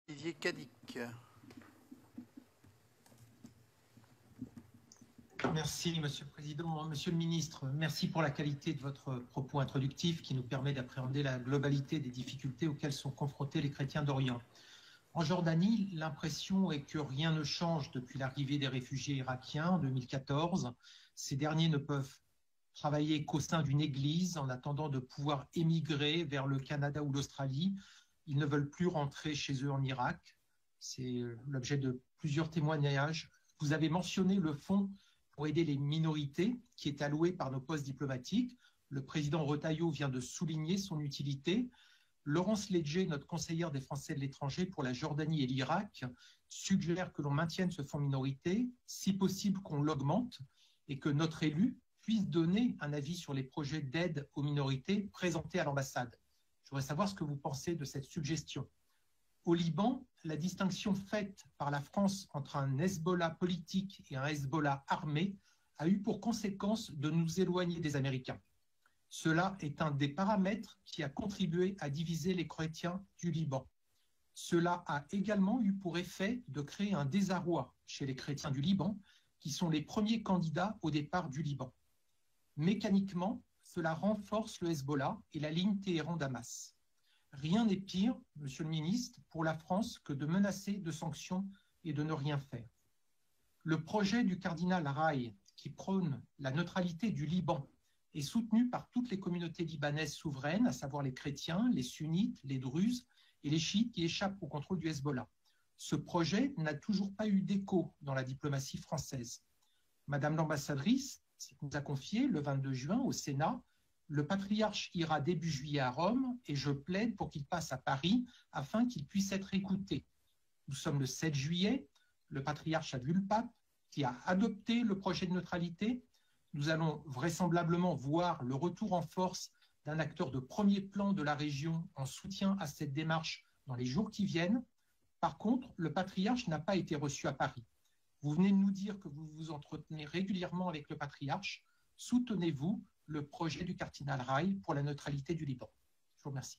Olivier Cadic. Merci, Monsieur le Président. Monsieur le Ministre, merci pour la qualité de votre propos introductif qui nous permet d'appréhender la globalité des difficultés auxquelles sont confrontés les chrétiens d'Orient. En Jordanie, l'impression est que rien ne change depuis l'arrivée des réfugiés irakiens en 2014. Ces derniers ne peuvent travailler qu'au sein d'une église en attendant de pouvoir émigrer vers le Canada ou l'Australie. Ils ne veulent plus rentrer chez eux en Irak. C'est l'objet de plusieurs témoignages. Vous avez mentionné le fonds pour aider les minorités qui est alloué par nos postes diplomatiques. Le président Retailleau vient de souligner son utilité. Laurence Leger, notre conseillère des Français de l'étranger pour la Jordanie et l'Irak, suggère que l'on maintienne ce fonds minorité, si possible qu'on l'augmente et que notre élu puisse donner un avis sur les projets d'aide aux minorités présentés à l'ambassade. Je voudrais savoir ce que vous pensez de cette suggestion. Au Liban, la distinction faite par la France entre un Hezbollah politique et un Hezbollah armé a eu pour conséquence de nous éloigner des Américains. Cela est un des paramètres qui a contribué à diviser les chrétiens du Liban. Cela a également eu pour effet de créer un désarroi chez les chrétiens du Liban, qui sont les premiers candidats au départ du Liban. Mécaniquement, cela renforce le Hezbollah et la ligne Téhéran-Damas. Rien n'est pire, Monsieur le Ministre, pour la France que de menacer de sanctions et de ne rien faire. Le projet du cardinal Raï, qui prône la neutralité du Liban, est soutenu par toutes les communautés libanaises souveraines, à savoir les chrétiens, les sunnites, les druzes et les chiites qui échappent au contrôle du Hezbollah. Ce projet n'a toujours pas eu d'écho dans la diplomatie française. Madame l'ambassadrice nous a confié le 22 juin au Sénat: le patriarche ira début juillet à Rome et je plaide pour qu'il passe à Paris afin qu'il puisse être écouté. Nous sommes le 7 juillet, le patriarche a vu le pape qui a adopté le projet de neutralité. Nous allons vraisemblablement voir le retour en force d'un acteur de premier plan de la région en soutien à cette démarche dans les jours qui viennent. Par contre, le patriarche n'a pas été reçu à Paris. Vous venez de nous dire que vous vous entretenez régulièrement avec le patriarche. Soutenez-vous le projet du cardinal Raï pour la neutralité du Liban? Je vous remercie.